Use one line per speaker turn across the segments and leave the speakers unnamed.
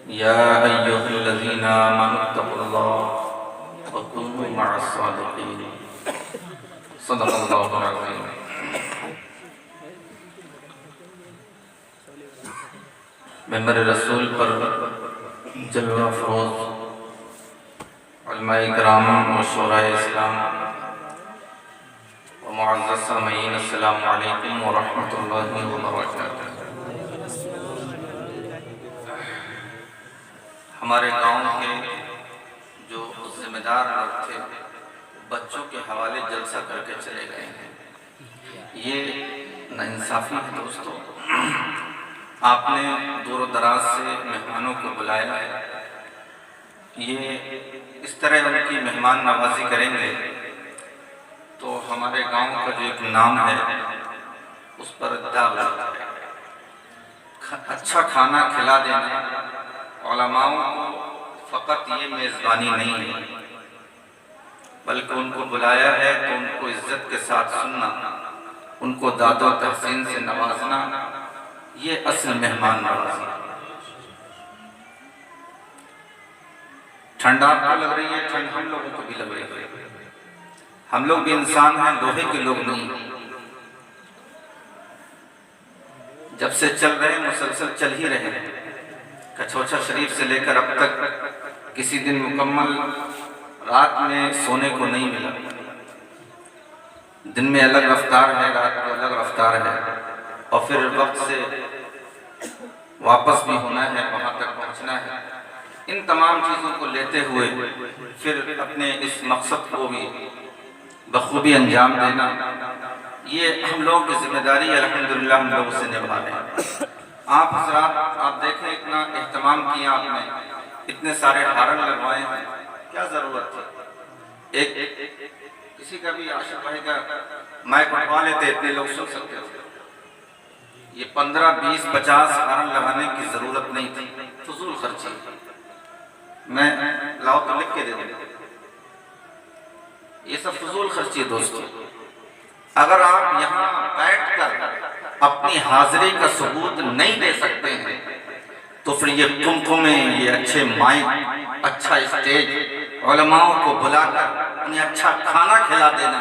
يا أيها الذين آمنوا اتقوا الله وكونوا مع الصادقين صدق الله العظيم۔ ممبر رسول پر جلوہ فروز علماء کرام و شورا اسلام و معزز سامعین، السلام علیکم ورحمۃ اللہ وبرکاتہ۔ ہمارے گاؤں کے جو ذمہ دار لوگ تھے بچوں کے حوالے جلسہ کر کے چلے گئے ہیں، یہ ناانصافی ہے دوستو۔ آپ نے دور و دراز سے مہمانوں کو بلایا ہے، یہ اس طرح ان کی مہمان نوازی کریں گے تو ہمارے گاؤں کا جو ایک نام ہے اس پر داغ لگتا ہے۔ اچھا کھانا کھلا دینا علماء کو فقط یہ میزبانی نہیں ہے، بلکہ ان کو بلایا ہے تو ان کو عزت کے ساتھ سننا، ان کو داد و تحسین سے نوازنا، یہ اصل مہمان نوازی۔ ٹھنڈ آپ کو لگ رہی ہے، ٹھنڈ ہم لوگوں کو بھی لگ رہی ہے۔ ہم لوگ بھی انسان ہیں، لوہے کے لوگ نہیں۔ جب سے چل رہے ہیں مسلسل چل ہی رہے ہیں، کچھوچا شریف سے لے کر اب تک کسی دن مکمل رات میں سونے کو نہیں ملا۔ دن میں الگ رفتار ہے، رات میں الگ رفتار ہے، اور پھر وقت سے واپس بھی ہونا ہے، وہاں تک پہنچنا ہے۔ ان تمام چیزوں کو لیتے ہوئے پھر اپنے اس مقصد کو بھی بخوبی انجام دینا، یہ ہم لوگوں کی ذمہ داری الحمدللہ ہم لوگ اسے نبھا رہے ہیں۔ آپ حضرات آپ دیکھیں، اتنا اہتمام کیا آپ نے، اتنے سارے ہارن لگوائے ہیں، کیا ضرورت تھی؟ ایک کسی کا بھی عاشق بھائی کا مائک اٹھوا لیتے، اتنے لوگ سن سکتے تھے۔ یہ 15 20 50 ہارن لگانے کی ضرورت نہیں تھی، فضول خرچی۔ میں لاؤ تو لکھ کے دے دوں، یہ سب فضول خرچی ہے دوستو۔ اگر آپ یہاں بیٹھ کر اپنی حاضری کا ثبوت نہیں دے سکتے ہیں تو پھر یہ کمکمیں، یہ اچھے مائک، اچھا اسٹیج، علماء کو بلا کر انہیں اچھا کھانا کھلا دینا،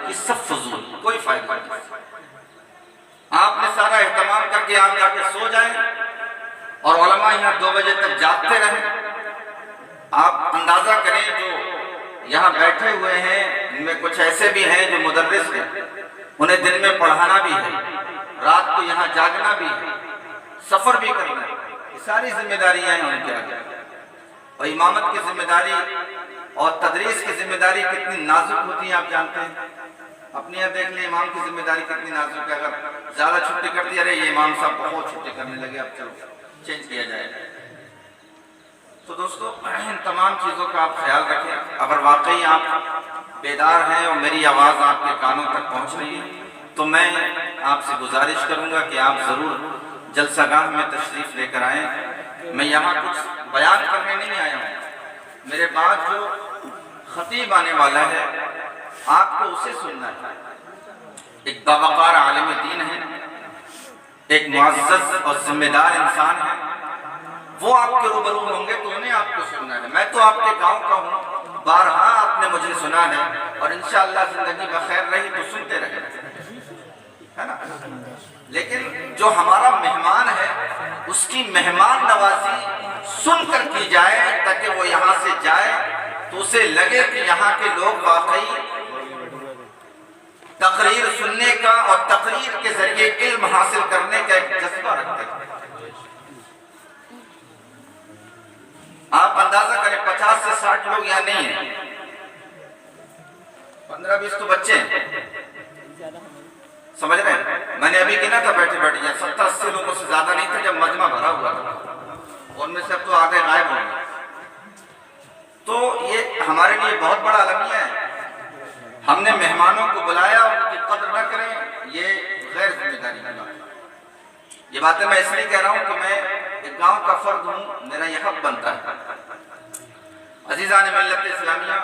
یہ سب فضول، کوئی فائدہ نہیں۔ آپ نے سارا اہتمام کر کے آپ جا کے سو جائیں اور علماء یہاں 2 بجے تک جاگتے رہیں۔ آپ اندازہ کریں جو یہاں بیٹھے ہوئے ہیں ان میں کچھ ایسے بھی ہیں جو مدرس ہیں، انہیں دن میں پڑھانا بھی ہے، رات کو یہاں جاگنا بھی ہے، سفر بھی کرنا ہے، یہ ساری ذمہ داریاں ہیں ان کے آگے۔ اور امامت کی ذمہ داری اور تدریس کی ذمہ داری کتنی نازک ہوتی ہے آپ جانتے ہیں۔ اپنے یہاں دیکھ لیں امام کی ذمہ داری کتنی نازک ہے، اگر زیادہ چھٹی کر دی، ارے یہ امام صاحب بہت چھٹی کرنے لگے، اب چلو چینج کیا جائے۔ تو دوستو ان تمام چیزوں کا آپ خیال رکھیں۔ اگر واقعی آپ بیدار ہیں اور میری آواز آپ کے کانوں تک پہنچ رہی ہے تو میں آپ سے گزارش کروں گا کہ آپ ضرور جلسہ گاہ میں تشریف لے کر آئیں۔ میں یہاں کچھ بیان کرنے نہیں آیا ہوں، میرے بعد جو خطیب آنے والا ہے آپ کو اسے سننا ہے۔ ایک باوقار عالم دین ہے، ایک معزز اور ذمہ دار انسان ہے، وہ آپ کے روبرو ہوں گے تو انہیں آپ کو سننا ہے۔ میں تو آپ کے گاؤں کا ہوں، بارہا آپ نے مجھے سنا ہے، اور انشاءاللہ زندگی بخیر رہی تو سنتے رہے، ہے نا؟ لیکن جو ہمارا مہمان ہے اس کی مہمان نوازی سن کر کی جائے تاکہ وہ یہاں سے جائے تو اسے لگے کہ یہاں کے لوگ واقعی تقریر سننے کا اور تقریر کے ذریعے علم حاصل کرنے کا ایک جذبہ رکھتے ہیں۔ آپ اندازہ کریں 50 سے 60 لوگ یہاں نہیں ہیں، 15 20 تو بچے ہیں، سمجھ رہے ہیں؟ میں نے ابھی گنا تھا بیٹھے بیٹھے، 70 80 لوگوں سے زیادہ نہیں تھا جب مجمع بھرا ہوا تھا، ان میں سے اب تو آدھے غائب ہو گئے۔ تو یہ ہمارے لیے بہت بڑا المیہ ہے۔ ہم نے مہمانوں کو بلایا، ان کی قدر نہ کریں، یہ غیر ذمہ داری کی بات ہے۔ یہ باتیں میں اس لیے کہہ رہا ہوں کہ میں ایک گاؤں کا فرد ہوں، میرا یہ حق بنتا ہے۔ عزیزان ملت اسلامیہ،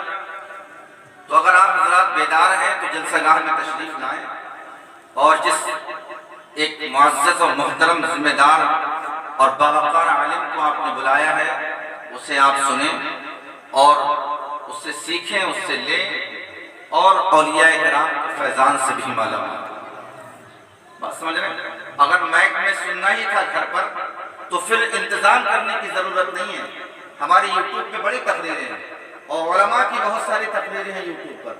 تو اگر آپ حضرات بیدار ہیں تو جلسہ گاہ میں تشریف لائیں، اور جس ایک معزز اور محترم ذمہ دار اور باوقار عالم کو آپ نے بلایا ہے اسے آپ سنیں اور اس سے سیکھیں، اس سے لیں اور اولیاء کرام کے فیضان سے بھی مالا مال۔ بات سمجھ رہے ہیں؟ اگر مائک میں سننا ہی تھا گھر پر تو پھر انتظام کرنے کی ضرورت نہیں ہے۔ ہماری یوٹیوب پہ بڑی تقریریں ہیں اور علماء کی بہت ساری تقریریں ہیں یوٹیوب پر،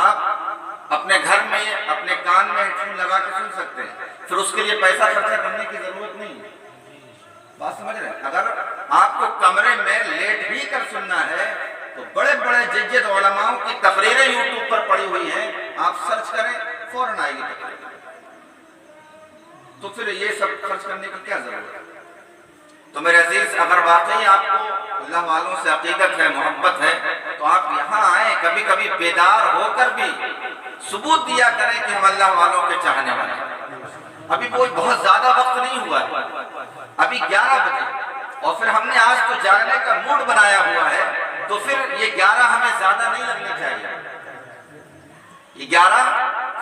آپ اپنے گھر میں اپنے کان میں ہیڈ فون لگا کے سن سکتے ہیں، پھر اس کے لیے پیسہ خرچہ کرنے کی ضرورت نہیں ہے۔ بات سمجھ رہے ہیں؟ اگر آپ کو کمرے میں لیٹ بھی کر سننا ہے تو بڑے بڑے ججد علماء کی تقریریں یوٹیوب پر پڑی ہوئی ہیں، آپ سرچ کریں فوراً آئے گی تقریر۔ تو پھر یہ سب خرچ کرنے کی کیا ضرورت ہے؟ تو میرے عزیز، اگر واقعی آپ کو اللہ والوں سے عقیدت ہے، محبت ہے، تو آپ یہاں آئیں، کبھی کبھی بیدار ہو کر بھی ثبوت دیا کریں کہ ہم اللہ والوں کے چاہنے والے ہیں۔ ابھی کوئی بہت زیادہ وقت نہیں ہوا ہے، ابھی 11 بجے، اور پھر ہم نے آج تو جاگنے کا موڈ بنایا ہوا ہے، تو پھر یہ 11 ہمیں زیادہ نہیں لگنا چاہیے، یہ 11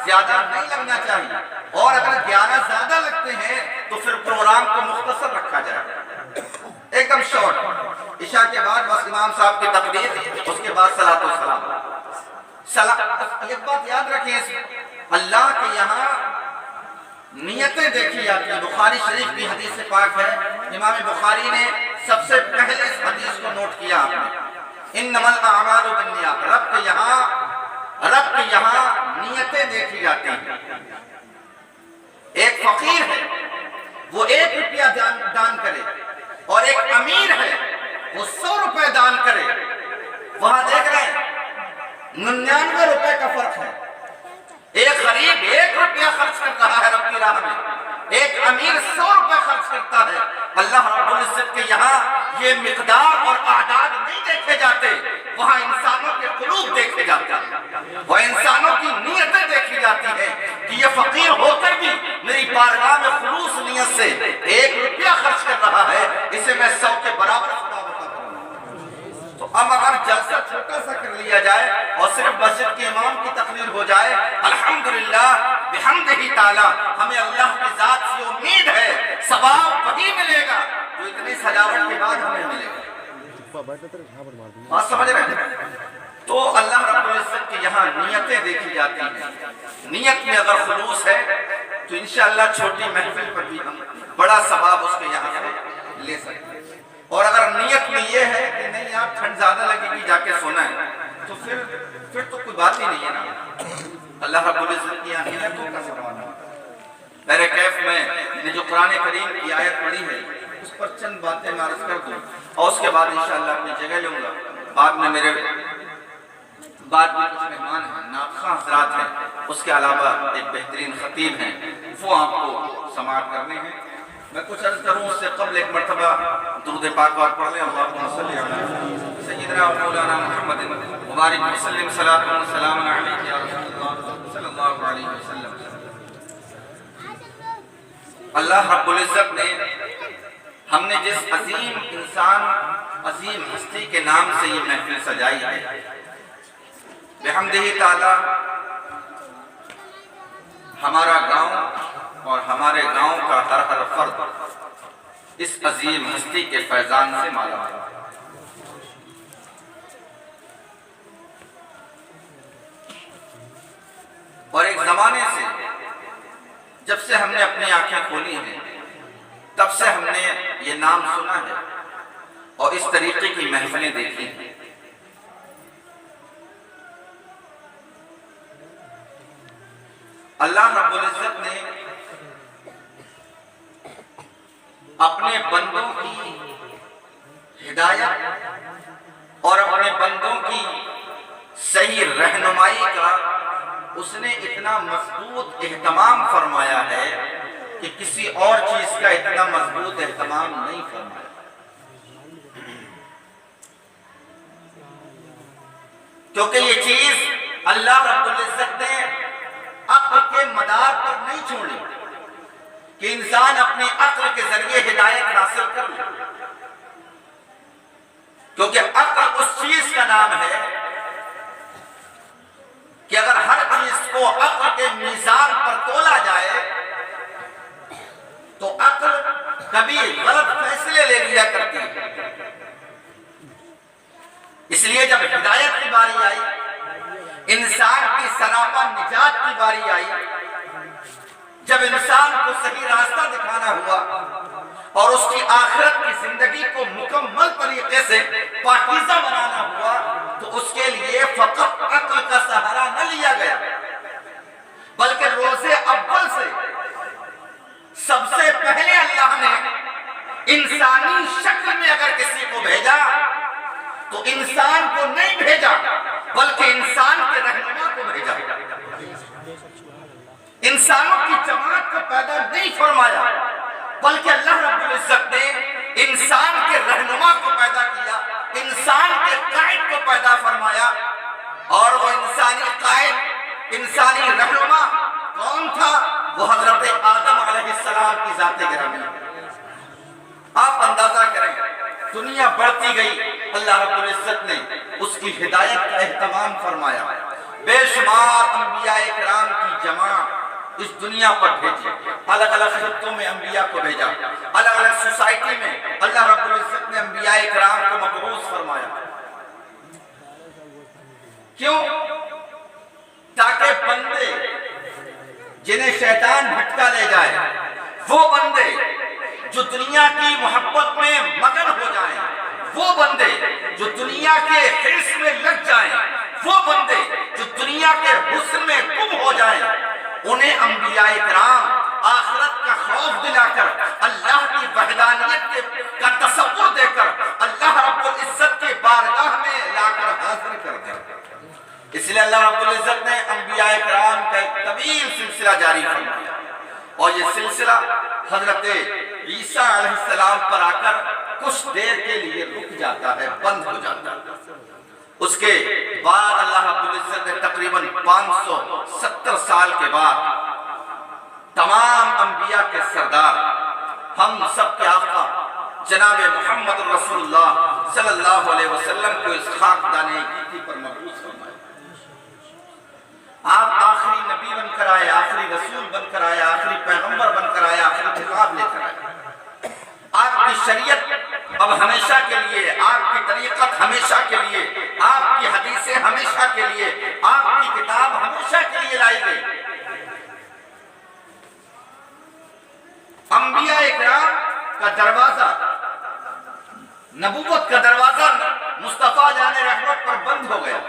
زیادہ نہیں لگنا چاہیے، اور اگر 11 زیادہ لگتے ہیں تو پھر پروگرام کو مختصر رکھا جائے، ایک دم شارٹ، عشاء کے بعد بس امام صاحب کی تقریر، اس کے بعد صلاۃ و سلام۔ ایک بات یاد رکھیں، اللہ کے یہاں نیتیں دیکھی جاتی ہیں۔ بخاری شریف کی حدیث پاک ہے، امام بخاری نے سب سے پہلے اس حدیث کو نوٹ کیا آپ نے، انما الاعمال بالنیات، رب کے یہاں نیتیں دیکھی جاتی ہیں۔ ایک فقیر ہے، وہ 1 روپیہ دان کرے، اور ایک امیر ہے، وہ 100 روپے دان کرے، وہاں دیکھ رہے ہیں 99 روپے کا فرق ہے۔ ایک غریب 1 روپیہ خرچ کر رہا ہے رب کی راہ میں، ایک امیر 100 روپے خرچ کرتا ہے۔ اللہ رب العزت کے یہاں یہ مقدار اور اعداد نہیں دیکھے جاتے، وہاں انسانوں کے قلوب دیکھے جاتے ہیں، وہ انسانوں کی نیتیں دیکھی جاتی ہیں کہ یہ فقیر ہو کر بھی میری بارگاہ میں خلوص نیت سے 1 روپیہ خرچ کر رہا ہے، اسے میں 100 کے برابر ثواب عطا کروں گا۔ تو اب اگر جلسہ چھوٹا سا کر لیا جائے اور صرف مسجد کے امام کی تقریر ہو جائے، الحمدللہ بحمدہ تعالی، ہمیں اللہ کی ذات سے امید ہے ثواب وہی ملے گا جو اتنی سجاوٹ کے بعد ہمیں ملے گا۔ بات سمجھ رہے ہیں؟ تو اللہ رب العزت کے یہاں نیتیں دیکھی جاتی ہیں، نیت میں اگر خلوص ہے تو انشاءاللہ چھوٹی محفل پر بھی ہم بڑا ثواب اس کے یہاں سے لے سکتے ہیں، اور اگر نیت میں یہ ہے کہ نہیں آپ ٹھنڈ زیادہ لگے گی جا کے سونا ہے، تو پھر تو کوئی بات ہی نہیں ہے نا۔ اللہ رب العزت کی نیتوں کا سوال ہے۔ میرے کیف میں نے جو قرآن کریم کی آیت پڑھی ہے اس پر چند باتیں میں عرض کر دوں، اور اس کے بعد انشاءاللہ اپنی جگہ لوں گا۔ بعد میں میرے بعد میں کچھ مہمان ہیں، ناطخہ حضرات ہیں، اس کے علاوہ ایک بہترین خطیب ہیں، وہ آپ کو سماعت کرنے ہیں۔ میں کچھ عرض کروں اس سے قبل ایک مرتبہ درود پاک پڑھ لیں، اللہم صلی علی سیدنا و مولانا محمد مبارک وسلم، صلاۃ و سلام علیک یا رسول اللہ صلی اللہ علیہ وسلم۔ اللہ رب العزت نے ہم نے جس عظیم انسان، عظیم ہستی کے نام سے یہ محفل سجائی ہے، بحمدہ تعالی ہمارا گاؤں اور ہمارے گاؤں کا ہر فرد اس عظیم ہستی کے فیضان سے مالا مال ہے۔ اور ایک زمانے سے جب سے ہم نے اپنی آنکھیں کھولی ہیں تب سے ہم نے یہ نام سنا ہے اور اس طریقے کی محفلیں دیکھی ہیں۔ اللہ رب العزت نے اپنے بندوں کی ہدایت اور اپنے بندوں کی صحیح رہنمائی کا اس نے اتنا مضبوط اہتمام فرمایا ہے کہ کسی اور چیز کا اتنا مضبوط اہتمام نہیں فرمایا۔ کیونکہ یہ چیز اللہ رب العزت نے عقل کے مدار پر نہیں چھوڑی کہ انسان اپنی عقل کے ذریعے ہدایت حاصل کر لے، کیونکہ عقل اس چیز کا نام ہے کہ اگر ہر چیز کو عقل کے میزان پر تولا جائے تو عقل کبھی غلط فیصلے لے لیا کرتی ہے، لیے جب ہدایت کی باری آئی، انسان کی سراپا نجات کی باری آئی، جب انسان کو صحیح راستہ دکھانا ہوا اور اس کی آخرت کی زندگی کو مکمل طریقے سے پاکیزہ بنانا ہوا، تو اس کے لیے فقط عقل کا سہارا نہ لیا گیا، بلکہ روز اول سے سب سے پہلے اللہ نے انسانی شکل میں اگر کسی کو بھیجا تو انسان کو نہیں بھیجا بلکہ انسان کے رہنما کو بھیجا۔ انسانوں کی جماعت کو پیدا نہیں فرمایا بلکہ اللہ رب العزت نے انسان کے رہنما کو پیدا کیا، انسان کے قائد کو پیدا فرمایا، اور وہ انسانی قائد، انسانی رہنما کون تھا؟ وہ حضرت آدم علیہ السلام کی ذات گرامی۔ آپ اندازہ کریں، دنیا بڑھتی گئی، اللہ رب العزت نے اس کی ہدایت کا اہتمام فرمایا، بے شمار انبیاء کرام کی جماعت اس دنیا پر بھیجی، الگ الگ خطوں میں انبیاء کو بھیجا، الگ الگ سوسائٹی میں اللہ رب العزت نے انبیاء کرام کو مبعوث فرمایا۔ کیوں؟ تاکہ بندے جنہیں شیطان بھٹکا لے جائے، وہ بندے جو دنیا کی محبت میں مگن ہو جائیں، وہ بندے جو دنیا کے حرص میں لگ جائیں، وہ بندے جو دنیا کے حسن میں گم ہو جائیں، انہیں انبیاء کرام آخرت کا خوف دلا کر، اللہ کی وحدانیت کا تصور دے کر اللہ رب العزت کے بارگاہ میں لا کر حاضر کر دیں۔ اس لیے اللہ رب العزت نے انبیاء کرام کا ایک طویل سلسلہ جاری فرمایا، اور یہ سلسلہ حضرت عیسیٰ علیہ السلام پر آ کر کچھ دیر کے لیے رک جاتا ہے، بند ہو جاتا ہے۔ اس کے بعد اللہ رب العزت نے تقریباً 570 سال کے بعد تمام انبیاء کے سردار، ہم سب کے آقا جناب محمد رسول اللہ صلی اللہ علیہ وسلم کو اس خاکدان گیتی پر مبعوث فرمایا۔ آپ آخری نبی بن کر آئے، آخری رسول بن کر آئے، آخری پیغمبر بن کر آئے، آخری خطاب لے کر آئے۔ آپ کی شریعت اب ہمیشہ کے لیے، آپ کی طریقت ہمیشہ کے لیے، آپ کی حدیثیں ہمیشہ کے لیے، آپ کی کتاب ہمیشہ کے لیے لائی گئی۔ انبیاء اکرام کا دروازہ، نبوت کا دروازہ مصطفیٰ جان رحمت پر بند ہو گیا،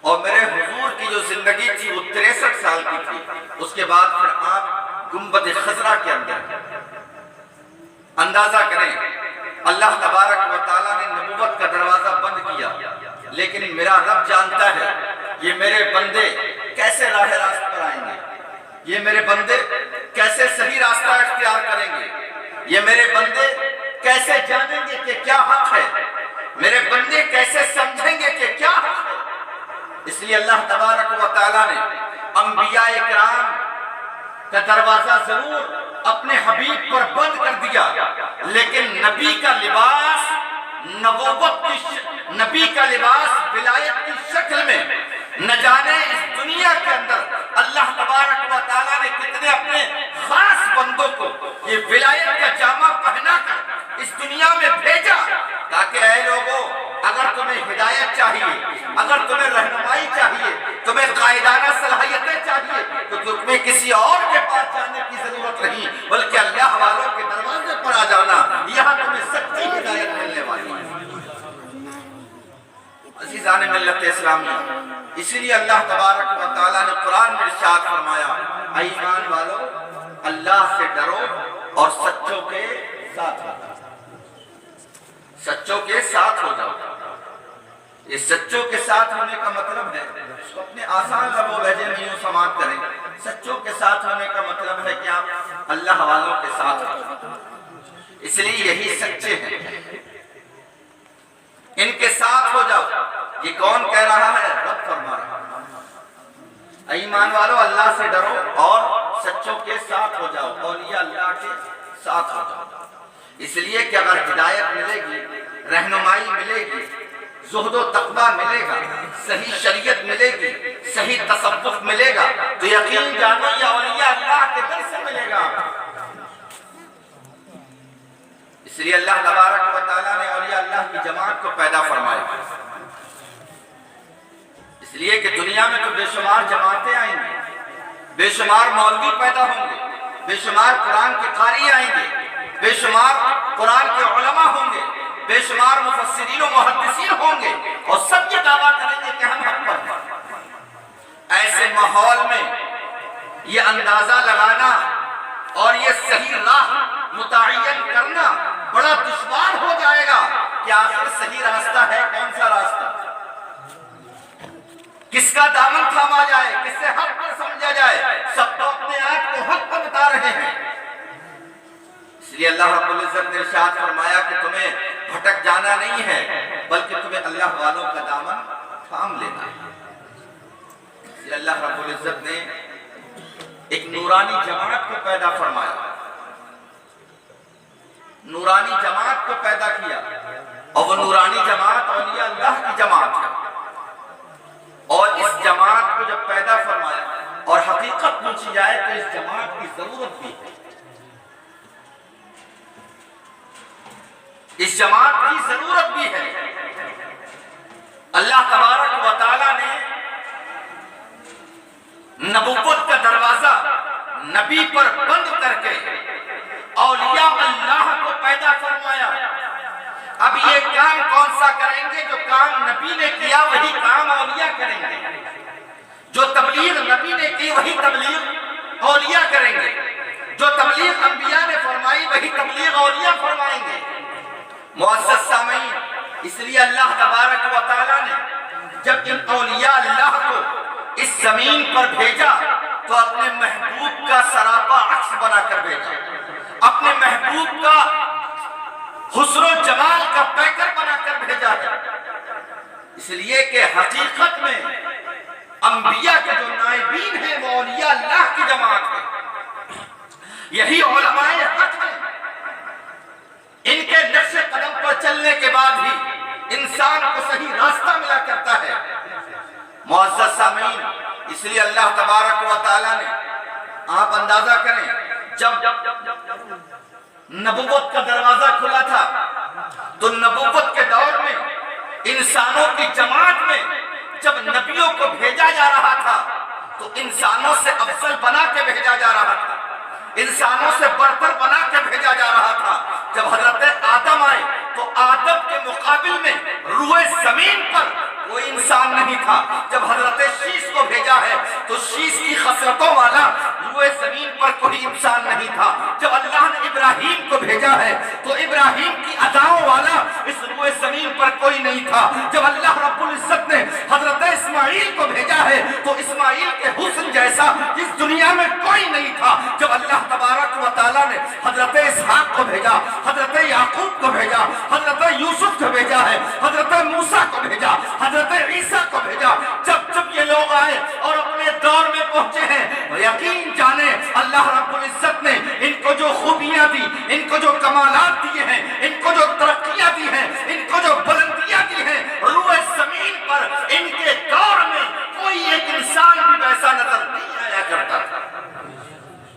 اور میرے حضور کی جو زندگی تھی وہ 63 سال کی تھی۔ اس کے بعد پھر آپ گنبد خضرا کے اندر، اندازہ کریں اللہ تبارک و تعالیٰ نے نبوت کا دروازہ بند کیا، لیکن میرا رب جانتا ہے یہ میرے بندے کیسے راہ راست پر آئیں گے، یہ میرے بندے کیسے صحیح راستہ اختیار کریں گے، یہ میرے بندے کیسے جانیں گے کہ کیا حق ہے، میرے بندے کیسے سمجھیں گے کہ کیا حق ہے۔ اس لیے اللہ تبارک و تعالیٰ نے انبیاء کرام کا دروازہ ضرور اپنے حبیب پر بند کر دیا، لیکن نبی کا لباس، نبوت کی نبی کا لباس ولایت کی شکل میں، نہ جانے اس دنیا کے اندر اللہ تبارک و تعالیٰ نے کتنے اپنے خاص بندوں کو یہ ولایت کا جامہ پہنا کر اس دنیا میں بھیجا، تاکہ اے لوگوں اگر تمہیں ہدایت چاہیے، اگر تمہیں رہنمائی چاہیے، تمہیں قائدانہ صلاحیتیں چاہیے، تو تمہیں کسی اور کے پاس جانے کی ضرورت نہیں، بلکہ اللہ والوں کے دروازے پر آ جانا، یہاں تمہیں سچی ہدایت ملنے والی ہے۔ عزیزان ملت اسلامی، اسی لیے اللہ تبارک و تعالیٰ نے قرآن میں ارشاد فرمایا، اے ایمان والو اللہ سے ڈرو اور سچوں کے ساتھ ہو جاؤ، سچوں کے ساتھ ہو جاؤ۔ یہ سچوں کے ساتھ ہونے کا مطلب ہے، اس کو اپنے آسان لب و لہجے میں یوں سماعت کریں، سچوں کے ساتھ ہونے کا مطلب ہے کہ آپ اللہ والوں کے ساتھ ہو، اس لیے یہی سچے ہیں، ان کے ساتھ ہو جاؤ۔ یہ کون کہہ رہا ہے؟ رب فرما رہا ہے، ایمان والو اللہ سے ڈرو اور سچوں کے ساتھ ہو جاؤ، اولیاء اللہ کے ساتھ ہو جاؤ۔ اس لیے کہ اگر ہدایت ملے گی، رہنمائی ملے گی، زہد و تقویٰ ملے گا، صحیح شریعت ملے گی، صحیح تصوف ملے گا، تو یقین جانو یہ اولیاء اللہ کے در سے ملے گا۔ اس لیے اللہ تبارک و تعالیٰ نے اولیاء اللہ کی جماعت کو پیدا فرمایا۔ اس لیے کہ دنیا میں تو بے شمار جماعتیں آئیں گی، بے شمار مولوی پیدا ہوں گے، بے شمار قرآن کے قاری آئیں گے، بے شمار قرآن کے علماء ہوں گے، بے شمار مفسرین و محدثین ہوں گے، اور سب یہ دعویٰ کریں گے کہ ہم حق پر ہیں۔ ایسے ماحول میں یہ اندازہ لگانا اور یہ صحیح راہ متعین کرنا بڑا دشوار ہو جائے گا کہ آخر صحیح راستہ ہے کون سا راستہ، کس کا دامن تھاما جائے، کس سے حق پر سمجھا جائے۔ سب تو اپنے آپ کو حق پر بتا رہے ہیں، اس لیے اللہ رب العزت نے ارشاد فرمایا کہ تمہیں بھٹک جانا نہیں ہے بلکہ تمہیں اللہ والوں کا دامن تھام لینا ہے۔ اس لیے اللہ رب العزت نے ایک نورانی جماعت کو پیدا فرمایا، نورانی جماعت کو پیدا کیا، اور وہ نورانی جماعت اولیاء اللہ کی جماعت ہے۔ اور اس جماعت کو جب پیدا فرمایا اور حقیقت پوچھی جائے تو اس جماعت کی ضرورت بھی ہے، اس جماعت کی ضرورت بھی ہے۔ اللہ تبارک و تعالیٰ نے نبوت کا دروازہ نبی پر بند کر کے اولیاء اللہ کو پیدا فرمایا۔ اب یہ کام کون سا کریں گے؟ جو کام نبی نے کیا وہی کام اولیاء کریں گے، جو تبلیغ نبی نے کی وہی تبلیغ اولیاء کریں گے، جو تبلیغ انبیاء نے فرمائی وہی تبلیغ اولیاء فرمائیں گے۔ معزز سامعین، اس لیے اللہ تبارک و تعالیٰ نے جب ان اولیاء اللہ کو اس زمین پر بھیجا تو اپنے محبوب کا سراپا عکس بنا کر بھیجا، اپنے محبوب کا حسن و جمال کا پیکر بنا کر بھیجا ہے، اس لیے کہ حقیقت میں انبیاء کے جو نائبین ہیں وہ اولیاء اللہ کی جماعت ہے، یہی علماء حق ہیں۔ ان کے نقش قدم پر چلنے کے بعد ہی انسان کو صحیح راستہ ملا کرتا ہے۔ معزز سامعین، اس لیے اللہ تبارک و تعالیٰ نے، آپ اندازہ کریں، جب نبوت کا دروازہ کھلا تھا تو نبوت کے دور میں انسانوں کی جماعت میں جب نبیوں کو بھیجا جا رہا تھا تو انسانوں سے افضل بنا کے بھیجا جا رہا تھا، انسانوں سے برتر بنا کے بھیجا جا رہا تھا۔ جب حضرت آدم آئے تو آدم کے مقابل میں روئے زمین پر کوئی انسان نہیں تھا۔ جب حضرت شیش کو بھیجا ہے تو شیش کی خصلتوں والا روئے زمین پر کوئی انسان نہیں تھا۔ جب اللہ نے ابراہیم کو بھیجا ہے تو ابراہیم کی اداؤں والا اس روئے زمین پر کوئی نہیں تھا۔ جب اللہ رب العزت نے حضرت اسماعیل کو بھیجا ہے تو اسماعیل کے حسن جیسا اس دنیا میں کوئی نہیں تھا۔ جب اللہ تبارک و تعالیٰ نے حضرت اسحاق کو بھیجا، حضرت یعقوب کو بھیجا، حضرت یوسف کو بھیجا ہے، حضرت موسیٰ کو بھیجا، حضرت عیسیٰ کو بھیجا، جب یہ لوگ آئے اور اپنے دور میں پہنچے ہیں، یقین جانے اللہ رب العزت نے ان کو جو خوبیاں دی، ان کو جو کمالات دیے ہیں، ان کو جو ترقیاں دی ہیں، ان کو جو بلندیاں دی ہیں، روئے زمین پر ان کے دور میں کوئی ایک انسان بھی ویسا نظر نہیں آیا کرتا تھا،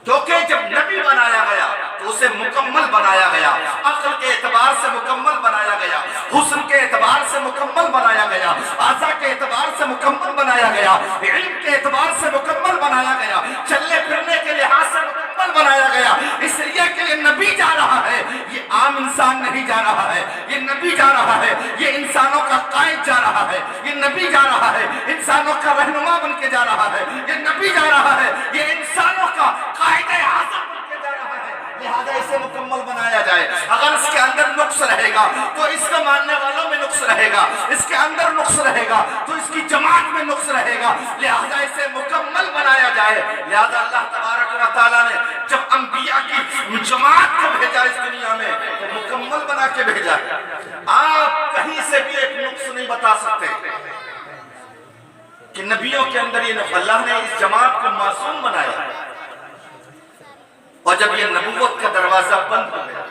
کیونکہ جب نبی بنایا گیا تو اسے مکمل بنایا گیا، عقل کے اعتبار سے مکمل بنایا گیا، حسن کے اعتبار سے مکمل بنایا گیا، اعضاء کے اعتبار سے مکمل بنایا گیا، علم کے اعتبار سے مکمل بنایا گیا، چلنے پھرنے کے لحاظ سے مکمل بنایا گیا۔ اس لیے کہ یہ نبی جا رہا ہے، یہ عام انسان نہیں جا رہا ہے، یہ نبی جا رہا ہے، یہ انسانوں کا قائد جا رہا ہے، یہ نبی جا رہا ہے، انسانوں کا رہنما بن کے جا رہا ہے، یہ نبی جا رہا ہے، یہ انسانوں کا قائد اعظم بن کے جا رہا ہے، لہذا اسے مکمل بنایا جائے۔ اگر اس کے اندر نقص رہے گا تو اس کا ماننے والوں میں نقص رہے گا، اس کے اندر نقص رہے گا تو اس کی جماعت میں نقص رہے گا، لہذا اسے مکمل بنایا جائے۔ لہذا اللہ تبارک و تعالیٰ نے جب انبیاء کی جماعت کو بھیجا اس دنیا میں تو مکمل بنا کے بھیجا۔ آپ کہیں سے بھی ایک نقص نہیں بتا سکتے کہ نبیوں کے اندر یہ نقص، اللہ نے اس جماعت کو معصوم بنایا۔ اور جب یہ نبوت کا دروازہ بند ہو گیا،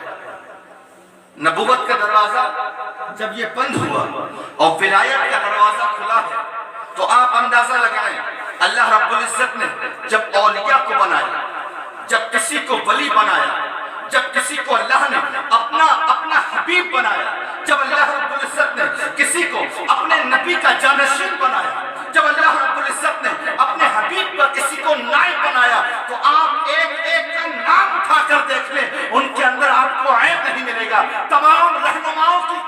نبوت کا دروازہ جب یہ بند ہوا اور ولایت کا دروازہ کھلا ہے تو آپ اندازہ لگائیں، اللہ رب العزت نے جب اولیاء کو بنایا، جب کسی کو ولی بنایا، جب کسی کو اللہ نے اپنا حبیب بنایا، جب اللہ رب العزت نے کسی کو اپنے نبی کا جانشین بنایا، جب اللہ دیکھ لیں ان کے اندر آپ کو عیب نہیں ملے گا، تمام رہنماؤں کی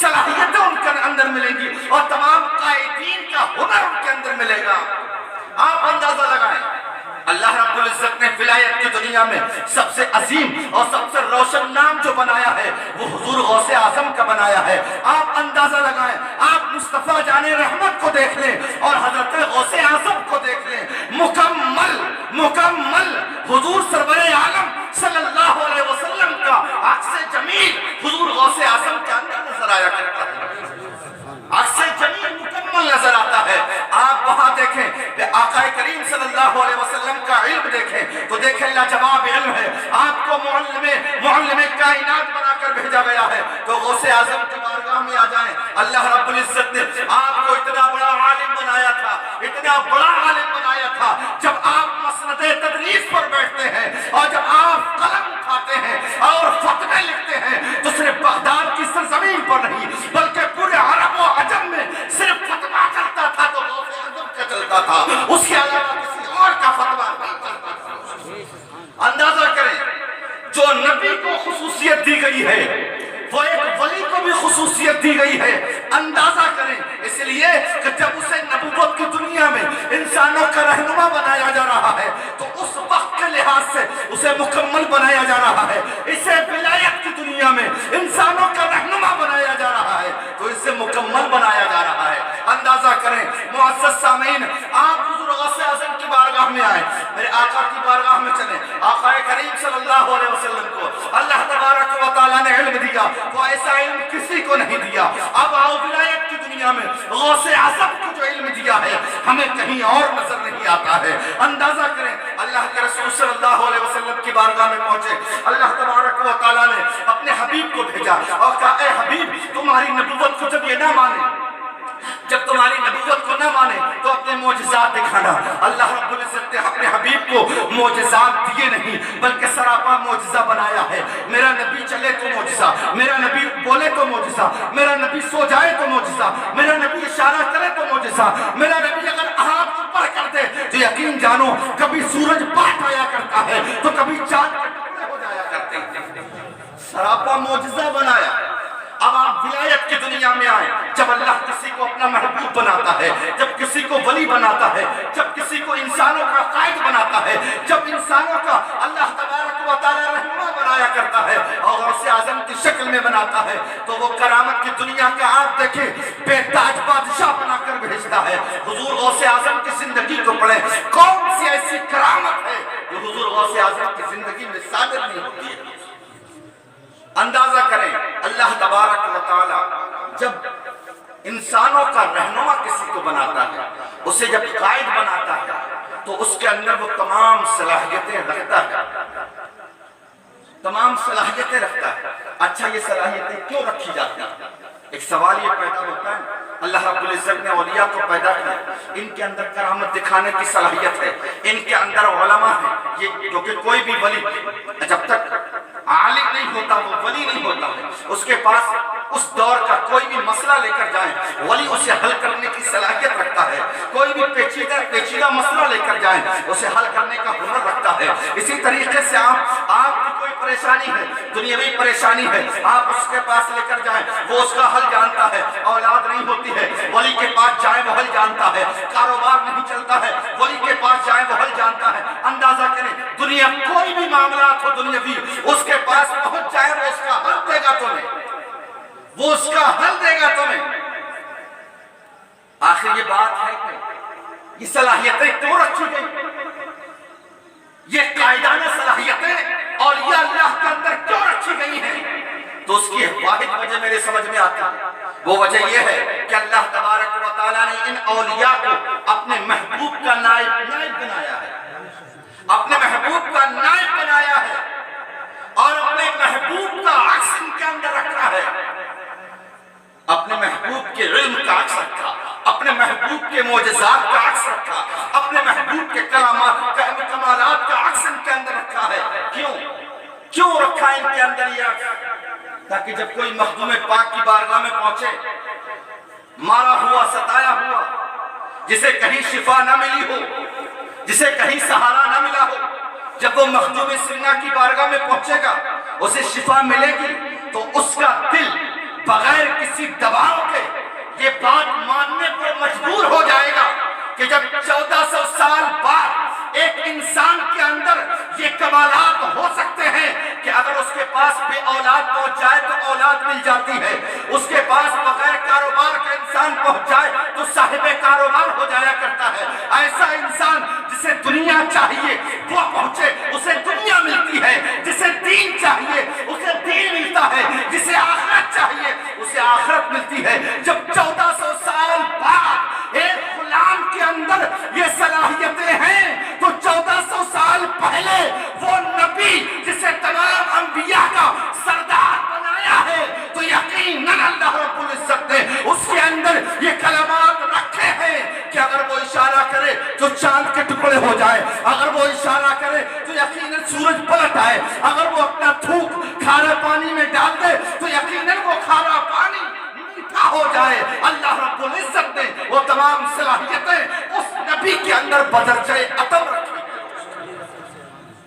صلاحیتیں ان کے اندر ملیں گی اور تمام قائدین کا ہنر ان کے اندر ملے گا۔ آپ اندازہ لگائیں اللہ رب العزت نے ولایت کی دنیا میں سب سے عظیم اور سب سے روشن نام جو بنایا ہے وہ حضور غوث اعظم کا بنایا ہے۔ آپ اندازہ لگائیں، آپ مصطفیٰ جان رحمت کو دیکھ لیں اور حضرت غوث اعظم کو دیکھ لیں، مکمل حضور سرور عالم صلی اللہ علیہ وسلم کا عکس جمیل حضور غوث اعظم کے اندر نظر آیا کرتا ہے، عکس جمیل مکمل نظر آتا ہے۔ آپ وہاں دیکھیں کہ آقا کریم صلی اللہ علیہ وسلم کا علم دیکھیں تو دیکھیں لاجواب علم ہے، آپ کو معلم کائنات بنا کر بھیجا گیا ہے تو غوث اعظم کی بارگاہ میں آ جائیں۔ اللہ رب العزت نے آپ کو اتنا بڑا عالم بنایا تھا، اتنا بڑا عالم بنایا تھا، جب آپ مسند تدریس پر بیٹھتے ہیں اور جب آپ قلم اٹھاتے ہیں اور فتوے لکھتے ہیں تو صرف بغداد کی سرزمین پر نہیں بلکہ پورے عرب و عجم میں صرف فتوہ چلتا تھا تو غوث اعظم کا چلتا تھا، اس کے علاوہ کسی اور کا فتوہ نہیں چلتا تھا۔ اندازہ کریں جو نبی کو خصوصیت دی گئی ہے وہ ایک ولی کو بھی خصوصیت دی گئی ہے، اندازہ کریں۔ اس لیے کہ جب اسے نبوت کی دنیا میں انسانوں کا رہنما بنایا جا رہا ہے تو اس وقت کے لحاظ سے اسے مکمل بنایا جا رہا ہے، اسے ولایت کی دنیا میں انسانوں کا رہنما بنایا جا رہا ہے تو اسے مکمل بنایا جا رہا ہے۔ اندازہ کریں معزز سامعین، آپ حضور غوث اعظم کی بارگاہ میں آئیں، میرے آقا کی بارگاہ میں چلیں۔ آقا کریم صلی اللہ علیہ وسلم کو اللہ تبارک و تعالیٰ نے علم دیا، وہ ایسا علم کسی کو نہیں دیا۔ اب آؤ ولایت کی دنیا میں غوث اعظم کو جو علم دیا ہے ہمیں کہیں اور نظر نہیں آتا ہے۔ اندازہ کریں اللہ کے رسول صلی اللہ علیہ وسلم کی بارگاہ میں پہنچے، اللہ تبارک و تعالیٰ نے اپنے حبیب کو بھیجا اور کہا اے حبیب تمہاری نبوت کو جب یہ نہ مانے، جب تمہاری نبوت کو نہ مانے تو اپنے معجزات دکھانا۔ اللہ رب العزت نے اپنے حبیب کو معجزات دیے نہیں بلکہ سراپا معجزہ بنایا ہے۔ میرا نبی چلے تو معجزہ، میرا نبی بولے تو معجزہ، میرا نبی سو جائے تو معجزہ، میرا نبی اشارہ کرے تو معجزہ، میرا نبی اگر ہاتھ اوپر کر دے تو یقین جانو کبھی سورج پاٹ آیا کرتا ہے تو کبھی چاند کے ٹکڑے ہو جایا کرتے ہیں، سراپا معجزہ بنایا۔ اب آپ ولایت کی دنیا میں آئیں، جب اللہ کسی کو اپنا محبوب بناتا ہے، جب کسی کو ولی بناتا ہے، جب کسی کو انسانوں کا قائد بناتا ہے، جب انسانوں کا اللہ تبارک و تعالی رہنما بنایا کرتا ہے اور غوث اعظم کی شکل میں بناتا ہے تو وہ کرامت کی دنیا کا آپ دیکھیں بے تاج بادشاہ بنا کر بھیجتا ہے۔ حضور غوث اعظم کی زندگی کو پڑھیں، کون سی ایسی کرامت ہے جو حضور غوث اعظم کی زندگی میں صادر نہیں ہوتی ہے۔ اندازہ کریں اللہ تبارک و تعالی جب انسانوں کا رہنما کسی کو بناتا ہے، اسے جب قائد بناتا ہے تو اس کے اندر وہ تمام صلاحیتیں رکھتا ہے، تمام صلاحیتیں رکھتا ہے۔ اچھا یہ صلاحیتیں کیوں رکھی جاتی ہیں؟ ایک سوال یہ پیدا ہوتا ہے، اللہ رب العزت نے اولیاء کو پیدا کیا، ان کے اندر کرامت دکھانے کی صلاحیت ہے، ان کے اندر علماء ہیں، یہ جو کہ کوئی بھی ولی جب تک عالم نہیں ہوتا وہ ولی نہیں ہوتا ہے، اس کے پاس اس دور کا کوئی بھی مسئلہ لے کر جائیں ولی اسے حل کرنے کی صلاحیت رکھتا ہے، کوئی بھی پیچیدہ مسئلہ لے کر جائیں اسے حل کرنے کا ہنر رکھتا ہے۔ اسی طریقے سے آپ کی کوئی پریشانی ہے، دنیاوی پریشانی ہے، آپ اس کے پاس لے کر جائیں وہ اس کا حل جانتا ہے۔ اولاد نہیں ہوتی ہے ولی کے پاس جائیں وہ حل جانتا ہے، کاروبار نہیں چلتا ہے ولی کے پاس جائیں وہ حل جانتا ہے۔ اندازہ کریں دنیا کوئی بھی معاملات ہو دنیاوی اس کے پاس پہنچ جائے وہ اس کا حل دے گا تمہیں، وہ اس کا حل دے گا تمہیں۔ آخر یہ بات ہے کہ یہ صلاحیتیں کیوں رکھی گئی؟ یہ قائدانہ صلاحیتیں اور یہ اللہ کے اندر کیوں رکھی گئی ہیں؟ تو اس کی واحد وجہ میرے سمجھ میں آتی ہے، وہ وجہ یہ ہے کہ اللہ تبارک و تعالیٰ نے ان اولیاء کو اپنے محبوب کا نائب بنایا ہے، اپنے محبوب کا نائب بنایا ہے اور اپنے محبوب کا عکس ان کے اندر رکھا ہے، اپنے محبوب کے علم کا عکس رکھا، اپنے محبوب کے معجزات کا عکس رکھا، اپنے محبوب کے کمالات کا عکس ان کے اندر رکھا ہے۔ کیوں رکھا ان کے اندر یہ عکس؟ تاکہ جب کوئی مخدوم پاک کی بارگاہ میں پہنچے، مارا ہوا ستایا ہوا، جسے کہیں شفا نہ ملی ہو، جسے کہیں سہارا نہ ملا ہو، جب وہ مخدوم سینا کی بارگاہ میں پہنچے گا، اسے شفا ملے گی، تو اس کا دل بغیر کسی دباؤ کے یہ بات ماننے پر مجبور ہو جائے گا کہ جب 1400 سال بعد ایک انسان کے اندر یہ کمالات ہو سکتے ہیں کہ اگر اس کے پاس بے اولاد پہنچ جائے تو اولاد مل جاتی ہے، اس کے پاس بغیر کاروبار کا انسان پہنچ جائے تو صاحب کاروبار ہو جایا کرتا ہے، ایسا انسان جسے دنیا چاہیے وہ پہنچے، اسے دنیا ملتی ہے، جسے دین چاہیے اسے دین ملتا ہے، جسے آخرت چاہیے اسے آخرت ملتی ہے۔ جب 1400 سال بعد ایک غلام کے اندر یہ صلاحیتیں ہیں تو 1400 سال پہلے وہ نبی جسے تمام انبیاء کا سردار بنایا ہے تو یقیناً اللہ رب العزت نے اس کے اندر یہ کلمات رکھے ہیں کہ اگر وہ اشارہ کرے تو چاند کے ٹکڑے ہو جائے، اگر وہ اشارہ کرے تو یقیناً سورج پلٹ آئے، اگر وہ اپنا تھوک کھارے پانی میں ڈال دے تو یقیناً وہ کھارا پانی میٹھا ہو جائے۔ اللہ رب العزت نے وہ تمام صلاحیتیں اس نبی کے اندر بدرجہ عطم رکھی۔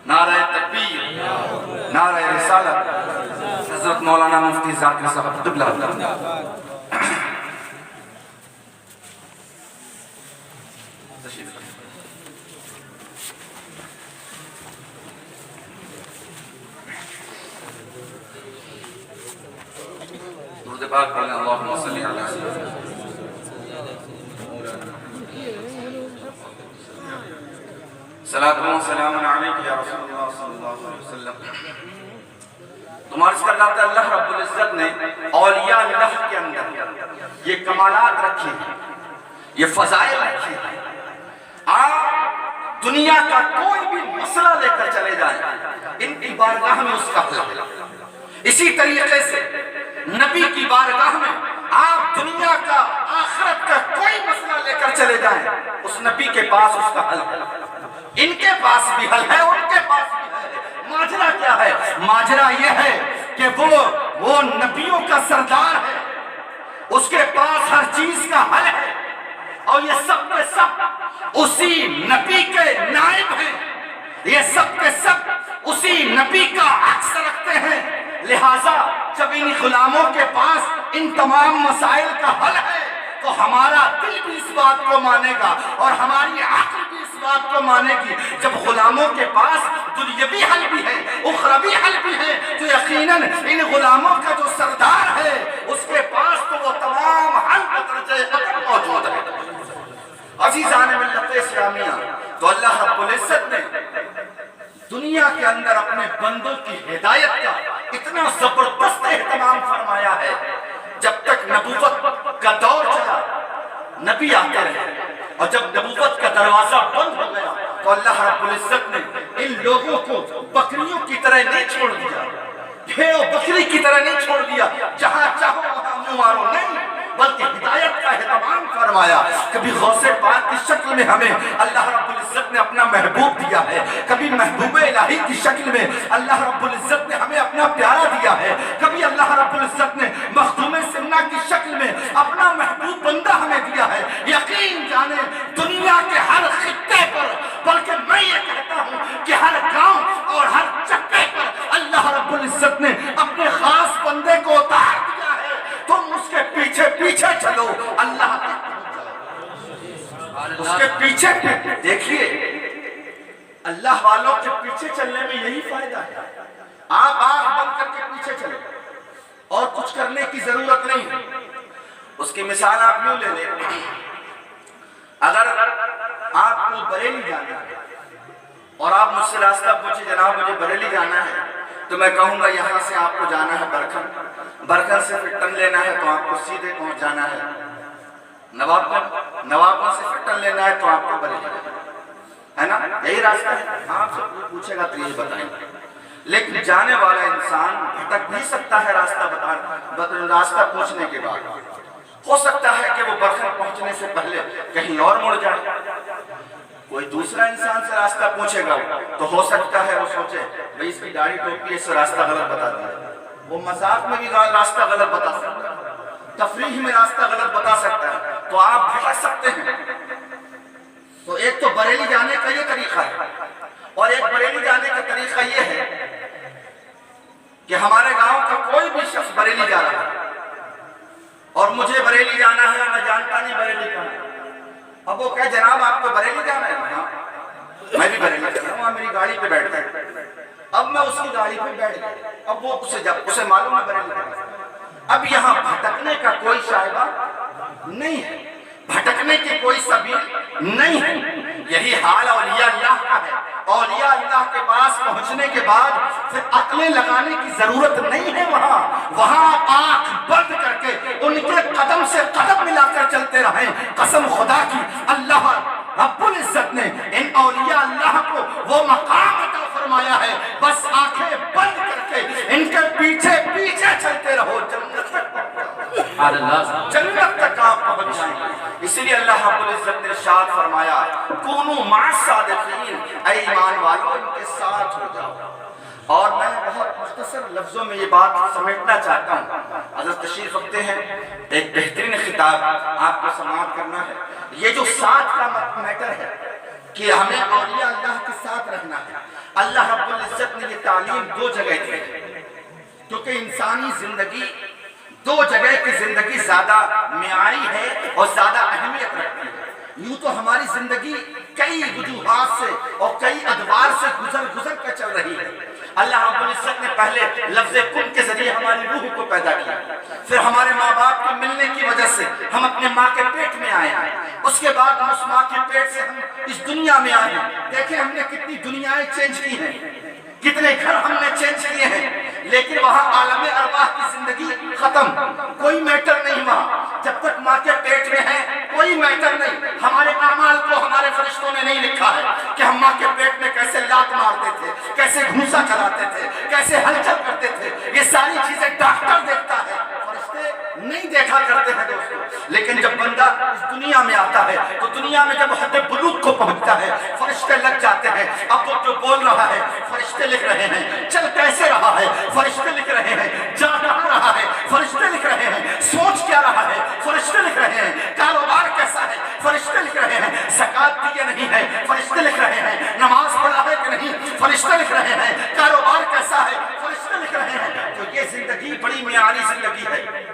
نعرہ تکبیر، نعرہ رسالت، حضرت مولانا مفتی ذاکر صاحب قبلہ درود پاک پڑھیں، اللہم صلی علی سیدنا صلاۃ و سلام علیک یا رسول اللہ صلی اللہ علیہ وسلم۔ تمہارے اس کا اللہ رب العزت نے اولیاء اللہ کے اندر یہ کمالات رکھے ہیں، یہ فضائل رکھے ہیں۔ آپ دنیا کا کوئی بھی مسئلہ لے کر چلے جائیں، ان کی بارگاہ میں اس کا حل ہے۔ اسی طریقے سے نبی کی بارگاہ میں آپ دنیا کا آخرت کا کوئی مسئلہ لے کر چلے جائیں، اس نبی کے پاس اس کا حل ہے۔ ان کے پاس بھی حل ہے، ان کے پاس بھی حل ہے۔ ماجرا کیا ہے؟ ماجرا یہ ہے کہ وہ نبیوں کا سردار ہے، اس کے پاس ہر چیز کا حل ہے، اور یہ سب کے سب اسی نبی کے نائب ہیں، یہ سب کے سب اسی نبی کا عکس رکھتے ہیں۔ لہٰذا جب ان غلاموں کے پاس ان تمام مسائل کا حل ہے تو ہمارا دل بھی اس بات کو مانے گا اور ہماری عقل بھی اس بات کو مانے گی۔ جب غلاموں کے پاس دنیاوی حل بھی ہے، اخروی حل بھی ہے، تو یقیناً ان غلاموں کا جو سردار ہے اس کے پاس تو وہ تمام حل بدرجہ عطم موجود ہے۔ عزیزان ملت اسلامیہ، تو اللہ رب العزت نے دنیا کے اندر اپنے بندوں کی ہدایت کا اتنا زبردست اہتمام فرمایا ہے۔ جب تک نبوت کا دور چلا نبی آتے رہے، اور جب نبوت کا دروازہ بند ہو گیا تو اللہ رب العزت نے ان لوگوں کو بکریوں کی طرح نہیں چھوڑ دیا، بھیڑ و بکری کی طرح نہیں چھوڑ دیا جہاں چاہو وہاں منہ مارو، نہیں، بلکہ ہدایت کا اہتمام فرمایا۔ کبھی غوث پاک کی شکل میں ہمیں اللہ رب العزت نے اپنا محبوب دیا ہے، کبھی محبوب الہی کی شکل میں اللہ رب العزت نے ہمیں اپنا پیارا دیا ہے، کبھی اللہ رب العزت نے مخدوم سنہ کی شکل میں اپنا محبوب بندہ ہمیں دیا ہے۔ یقین جانے دنیا کے ہر خطے پر، بلکہ میں یہ کہتا ہوں کہ ہر گاؤں اور ہر چکے پر اللہ رب العزت نے اپنے خاص بندے کو اتار دیا ہے۔ تم اس کے پیچھے پیچھے چلو، اللہ اس کے پیچھے دیکھیے، اللہ والوں کے پیچھے چلنے میں یہی فائدہ ہے۔ آپ آنکھ بند کر کے پیچھے چلیں اور کچھ کرنے کی ضرورت نہیں ہے۔ اس کی مثال آپ یوں لے لیں، اگر آپ کو بریلی جانا ہے اور آپ مجھ سے راستہ پوچھیں جناب مجھے بریلی جانا ہے، تو میں کہوں گا یہاں سے آپ کو جانا ہے برکھن، برکھن سے پھر ٹن لینا ہے تو آپ کو سیدھے پہنچ جانا ہے نوابگنج، نوابگنج سے پھر ٹن لینا ہے تو آپ کو بریلی ہے نا، یہی راستہ ہے۔ آپ سے پوچھے گا تو یہ بتائیں گے، لیکن جانے والا انسان بھٹک نہیں سکتا ہے راستہ پوچھنے کے بعد۔ ہو سکتا ہے کہ وہ برکھن پہنچنے سے پہلے کہیں اور مڑ جائے، کوئی دوسرا انسان سے راستہ پوچھے گا تو ہو سکتا ہے وہ سوچے بھئی اس کی داڑھی ٹوپی اس سے راستہ غلط بتا دیا، وہ مذاق میں بھی راستہ غلط بتا سکتا ہے، تفریح میں راستہ غلط بتا سکتا ہے، تو آپ بھٹک سکتے ہیں۔ تو ایک تو بریلی جانے کا یہ طریقہ ہے، اور ایک بریلی جانے کا طریقہ یہ ہے کہ ہمارے گاؤں کا کوئی بھی شخص بریلی جا رہا ہے اور مجھے بریلی جانا ہے، میں جانتا نہیں بریلی کا، اب وہ کہے جناب آپ کو بریلی جانا ہے، میں بھی بریلی جانا ہوں، وہاں میری گاڑی پہ بیٹھ گئے، اب میں اس کی گاڑی پہ بیٹھ گیا، اب وہ اسے معلوم ہے بریلی جانا ہے، اب یہاں بھٹکنے کا کوئی شائبہ نہیں ہے، بھٹکنے کی کوئی سبیل نہیں ہے۔ یہی حال اولیاء اللہ کا ہے۔ اولیاء اللہ کے پاس پہنچنے کے بعد پھر عقلیں لگانے کی ضرورت نہیں ہے، وہاں آنکھ بند کر کے ان کے قدم سے قدم ملا کر چلتے رہیں۔ قسم خدا کی، اللہ رب العزت نے ان اولیاء اللہ کو وہ مقام عطا فرمایا ہے، بس آنکھیں بند کر کے ان کے پیچھے پیچھے چلتے رہو، جنت تک آپ پہنچ جائیں گے۔ اسی لیے اللہ رب العزت نے ارشاد فرمایا کونوا مع الصادقین، اے ایمان والو ان کے ساتھ ہو جاؤ۔ اور میں بہت مختصر لفظوں میں یہ بات سمیٹنا چاہتا ہوں۔ حضرت تشریف رکھتے ہیں، ایک بہترین خطاب آپ کو سماعت کرنا ہے۔ یہ جو ساتھ کا میٹر ہے کہ ہمیں اولیاء اللہ کے ساتھ رہنا ہے، اللہ رب العزت نے یہ تعلیم دو جگہ دی ہے، کیونکہ انسانی زندگی دو جگہ کی زندگی زیادہ معیاری ہے اور زیادہ اہمیت رکھتی ہے۔ یوں تو ہماری زندگی کئی وجوہات سے اور کئی ادوار سے گزر کر چل رہی ہے۔ اللہ رب العزت نے پہلے لفظ کن کے ذریعے ہماری روح کو پیدا کیا، پھر ہمارے ماں باپ کے ملنے کی وجہ سے ہم اپنے ماں کے پیٹ میں آئے ہیں، اس کے بعد ہم اس ماں کے پیٹ سے ہم اس دنیا میں آئے ہیں۔ دیکھیں ہم نے کتنی دنیایں چینج کی ہیں، کتنے گھر ہم نے چینج کیے ہیں، لیکن وہاں عالم ارواح کی زندگی ختم، کوئی میٹر نہیں وہاں۔ جب تک ماں کے پیٹ میں ہے کوئی میٹر نہیں۔ ہمارے اعمال کو ہمارے فرشتوں نے نہیں لکھا ہے کہ ہم ماں کے پیٹ میں کیسے لات مارتے تھے، کیسے گھوسا چلاتے تھے، کیسے ہلچل کرتے تھے، یہ ساری چیزیں ڈاکٹر دیکھتا ہے، فرشتے نہیں دیکھا کرتے ہیں دوستو۔ لیکن جب بندہ اس دنیا میں آتا ہے تو دنیا میں جب حد بلوغ کو پہنچتا ہے فرشتے لگ جاتے ہیں۔ اب وہ جو بول رہا ہے فرشتے لکھ رہے ہیں، چل کیسے رہا ہے فرشتے لکھ رہے ہیں، جا کہاں رہا ہے فرشتے لکھ رہے ہیں، سوچ کیا رہا ہے فرشتے لکھ رہے ہیں، کاروبار کیسا ہے فرشتے لکھ رہے ہیں، زکات دی یا نہیں ہے فرشتے لکھ رہے ہیں، نماز پڑھا ہے کہ نہیں فرشتے لکھ رہے ہیں، کاروبار کیسا ہے فرشتے لکھ رہے ہیں۔ تو یہ زندگی بڑی معیاری زندگی ہے۔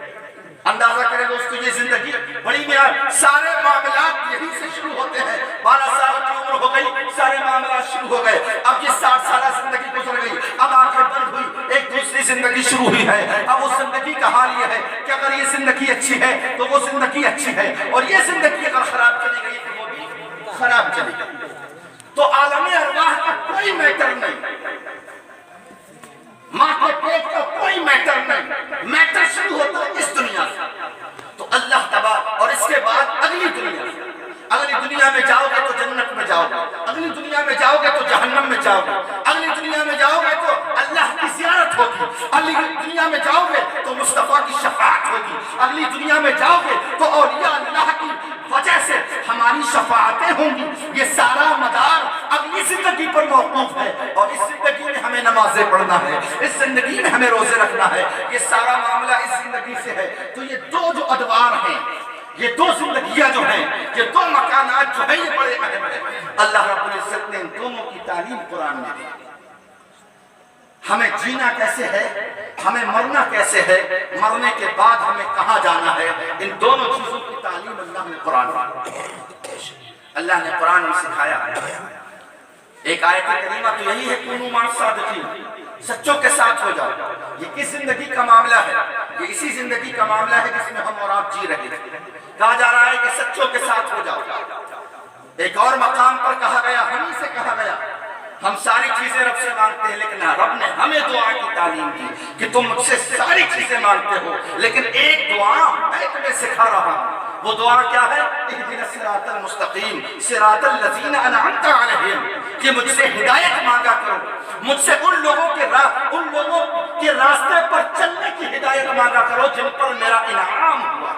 اندازہ کریں دوستو، یہ زندگی بڑی معیار، سارے معاملات یہی سے شروع ہوتے ہیں۔ 12 سال کی عمر ہو گئی، سارے معاملات شروع ہو گئے، اب یہ 60 سالہ زندگی گزر گئی، اب آنکھیں بند ہوئی، ایک دوسری زندگی شروع ہوئی ہے۔ اب اس زندگی کا حال یہ ہے کہ اگر یہ زندگی اچھی ہے تو وہ زندگی اچھی ہے، اور یہ زندگی اگر خراب چلی گئی تو وہ بھی خراب چلی گئی۔ تو عالم ارواح کا کوئی میٹر نہیں، ماں کے پیٹ کا کوئی میٹر نہیں، میٹر شروع ہوتا ہے اس دنیا سے۔ تو اللہ تبارک، اور اس کے بعد اگلی دنیا سے، اگلی دنیا میں جاؤ گے تو جنت میں جاؤ گے، اگلی دنیا میں جاؤ گے تو جہنم میں جاؤ گے، اگلی دنیا میں جاؤ گے تو اللہ کی زیارت ہوگی، اگلی دنیا میں جاؤ گے تو مصطفیٰ کی شفاعت ہوگی، اگلی دنیا میں جاؤ گے تو اولیاء اللہ کی وجہ سے ہماری شفاعتیں ہوں گی۔ یہ سارا مدار اگلی زندگی پر موقوف ہے، اور اس زندگی میں ہمیں نمازیں پڑھنا ہے، اس زندگی میں ہمیں روزے رکھنا ہے، یہ سارا معاملہ اس زندگی سے ہے۔ تو یہ دو جو ادوار ہیں، یہ دو زندگیاں جو ہیں، یہ دو مکانات جو ہیں، یہ بڑے اہم ہیں۔ اللہ رب العزت نے ان دونوں کی تعلیم قرآن میں دی۔ ہمیں جینا کیسے ہے، ہمیں مرنا کیسے ہے، مرنے کے بعد ہمیں کہاں جانا ہے، ان دونوں چیزوں کی تعلیم اللہ نے قرآن میں سکھایا ہے۔ ایک آیت کریمہ تو یہی ہے کونوا مع الصادقین، سچوں کے ساتھ ہو جاؤ۔ یہ کس زندگی کا معاملہ ہے؟ یہ اسی زندگی کا معاملہ ہے جس میں ہم اور آپ جی رہے ہیں۔ کہا جا رہا ہے کہ سچوں کے ساتھ ہو جاؤ۔ ایک اور مقام پر کہا گیا، ہمیں سے کہا گیا، ہم ساری چیزیں رب سے مانگتے ہیں، لیکن رب نے ہمیں دعا کی تعلیم دی کہ تم مجھ سے ساری چیزیں مانگتے ہو، لیکن ایک دعا میں تمہیں سکھا رہا ہوں۔ وہ دعا کیا ہے؟ اہدنا الصراط المستقیم صراط الذین انعمت علیہم، کہ مجھ سے ہدایت مانگا کرو، مجھ سے ان لوگوں کے راستے پر چلنے کی ہدایت مانگا کرو جن پر میرا انعام ہوا۔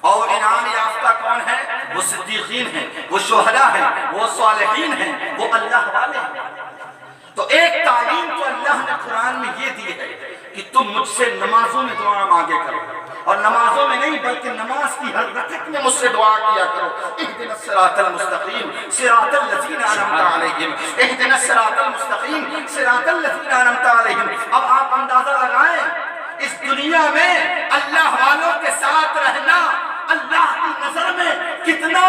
اور انعام یافتہ کون ہے؟ وہ صدیقین ہیں، وہ شہداء ہیں، وہ صالحین ہیں، وہ اللہ والے ہیں۔ تو ایک تعلیم تو اللہ نے قرآن میں یہ دی ہے کہ تم مجھ سے نمازوں میں دعا مانگے کرو، اور نمازوں میں نہیں بلکہ نماز کی ہر رکعت میں مجھ سے دعا کیا کرو، اہدنا الصراط المستقیم صراط الذین انعمت علیہم، اہدنا الصراط المستقیم صراط الذین انعمت علیہم۔ اب آپ اندازہ لگائیں اس دنیا میں اللہ والوں کے ساتھ رہنا اللہ کی نظر میں کتنا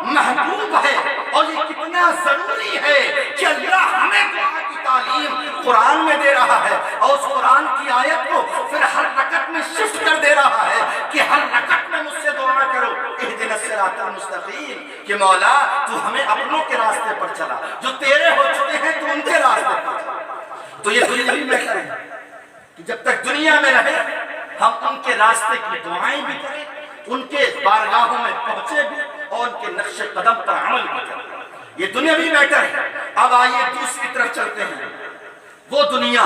محبوب ہے اور یہ کتنا ضروری ہے کہ اللہ ہمیں دعا کی تعلیم قرآن میں دے رہا ہے، اور اس قرآن کی آیت کو پھر ہر رکعت میں شفٹ کر دے رہا ہے کہ ہر رکعت میں مجھ سے دعا کرو اہدنا الصراط المستقیم، کہ مولا تو ہمیں اپنوں کے راستے پر چلا، جو تیرے ہو چکے ہیں تو ان کے راستے پر چلا۔ تو یہ دنیاوی میٹر ہے کہ جب تک دنیا میں رہے ہم ان کے راستے کی دعائیں بھی کریں، ان کے بارگاہوں میں پہنچے بھی اور ان کے نقش قدم پر عمل بھی کریں۔ یہ دنیاوی میٹر ہے۔ اب آئیے دوسری طرف چلتے ہیں، وہ دنیا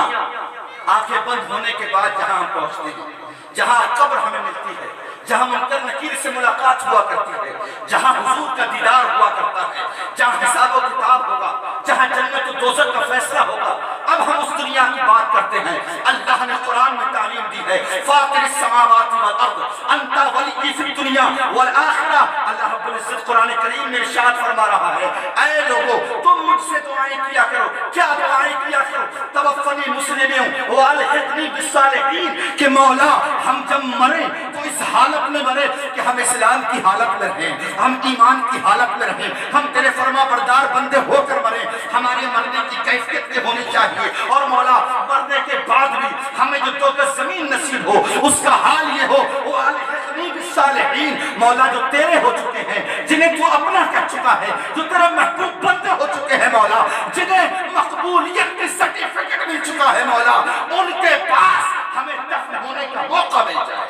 آنکھیں بند ہونے کے بعد جہاں ہم پہنچتے ہیں، جہاں قبر ہمیں ملتی ہے، جہاں منکر نکیر سے ملاقات ہوا کرتی ہے، جہاں حضور کا دیدار ہوا کرتا ہے، جہاں حساب و کتاب ہوگا، جہاں جنت و دوزخ کا فیصلہ ہوگا۔ اب ہم اس دنیا کی بات کرتے ہیں۔ اللہ نے قرآن میں تعلیم دی ہے، فاطر السماوات والارض انت ولی فی الدنیا والآخرہ۔ اللہ رب العزت قرآن کریم میں ارشاد فرما رہا ہے، اے لوگو تم مجھ سے دعائیں کیا کرو۔ کیا دعائیں کیا کرو؟ توفنی مسلموں والحقنی بالصالحین، کہ مولا ہم جب مریں تو اس حالت میں مرے کہ ہم اسلام کی حالت میں رہیں، ہم ایمان کی حالت میں رہیں، ہم تیرے فرما بردار بندے ہو کر مریں۔ ہمارے مرنے کی کیفیت یہ ہونی چاہیے، اور مولا مرنے کے بعد بھی ہمیں جو 2 گز زمین نصیب ہو اس کا حال یہ ہو والحقنی بالصالحین، مولا جو تیرے ہو چکے ہیں، جنہیں تو اپنا کر چکا ہے، جو تیرے محبوب بندے ہو چکے ہیں مولا، جنہیں مقبولیت کی سرٹیفکیٹ مل چکا ہے مولا، ان کے پاس ہمیں دفن ہونے کا موقع مل جائے،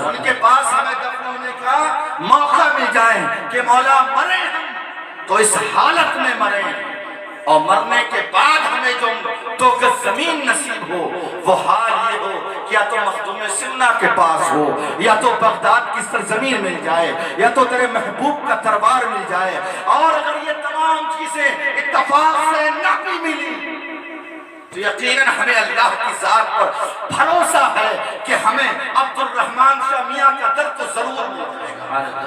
ان کے پاس ہمیں دفن ہونے کا موقع مل جائے کہ مولا مریں ہم تو اس حالت میں مریں، اور مرنے کے بعد ہمیں جو 2 گز زمین نصیب ہو وہ حال یہ ہو کہ یا تو مخدوم سمنا کے پاس ہو، یا تو بغداد کی سرزمین مل جائے، یا تو تیرے محبوب کا دربار مل جائے۔ اور اگر یہ تمام چیزیں اتفاق سے نہ بھی ملی تو یقیناً ہمیں اللہ کی ذات پر بھروسہ ہے کہ ہمیں عبد الرحمن شاہ میاں کا در تو ضرور مل جائے گا،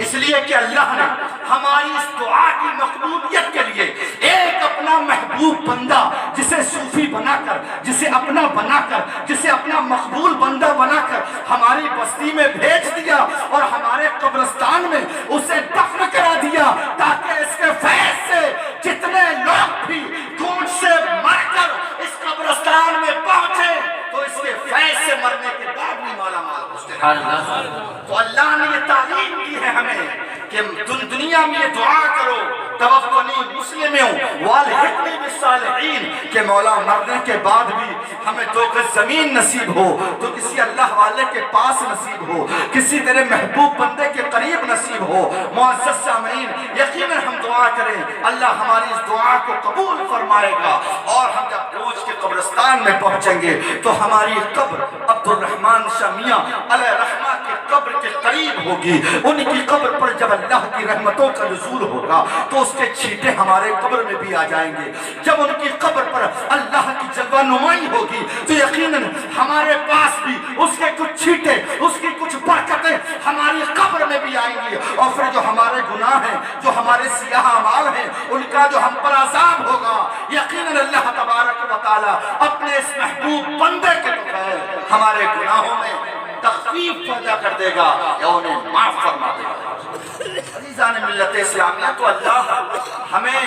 اس لیے کہ اللہ نے ہماری اس دعا کی مقبولیت کے لیے ایک اپنا محبوب بندہ جسے صوفی بنا کر، جسے اپنا بنا کر، جسے اپنا مقبول بندہ بنا کر ہماری بستی میں بھیج دیا، اور ہمارے قبرستان میں اسے دفن کرا دیا، تاکہ اس کے فیض سے جتنے لوگ بھی گونج سے مر کر اس قبرستان میں پہنچے تو اس کے فیض سے مرنے کے بعد بھی مالا مال ہو۔ تو اللہ نے یہ تعلیم دی ہے ہمیں کہ دنیا میں یہ دعا کرو، توفنی مسلموں والحقنی بالصالحین، کہ مولا مرنے کے بعد بھی ہمیں 2 گز زمین نصیب ہو تو کسی اللہ والے کے پاس نصیب ہو، کسی تیرے محبوب بندے کے قریب نصیب ہو۔ معزز سامعین، یقیناً ہم دعا کریں اللہ ہماری اس دعا کو قبول فرمائے گا، اور ہم جب پہنچ کے قبرستان میں پہنچیں گے تو ہماری قبر عبد الرحمن شاہ میاں علیہ رحمہ کے قبر کے قریب ہوگی۔ ان کی قبر پر جب اللہ کی رحمتوں کا نزول ہوگا تو اس کے چھینٹے ہمارے قبر میں بھی آ جائیں گے۔ جب ان کی قبر پر اللہ کی جلوہ نمائی ہوگی تو یقیناً ہمارے پاس بھی اس کے کچھ چھینٹے، اس کی کچھ برکتیں ہماری قبر میں بھی آئیں گی، اور پھر جو ہمارے گناہ ہیں، جو ہمارے سیاہ اعمال ہیں، ان کا جو ہم پر عذاب ہوگا، یقیناً اللہ تبارک و تعالی اپنے اس محبوب بندے کے بغیر ہمارے گناہوں میں تخفیف پیدا کر دے گا یا انہیں معاف فرما دے گا۔ عزیزان ملت اسلامیہ، تو اللہ ہمیں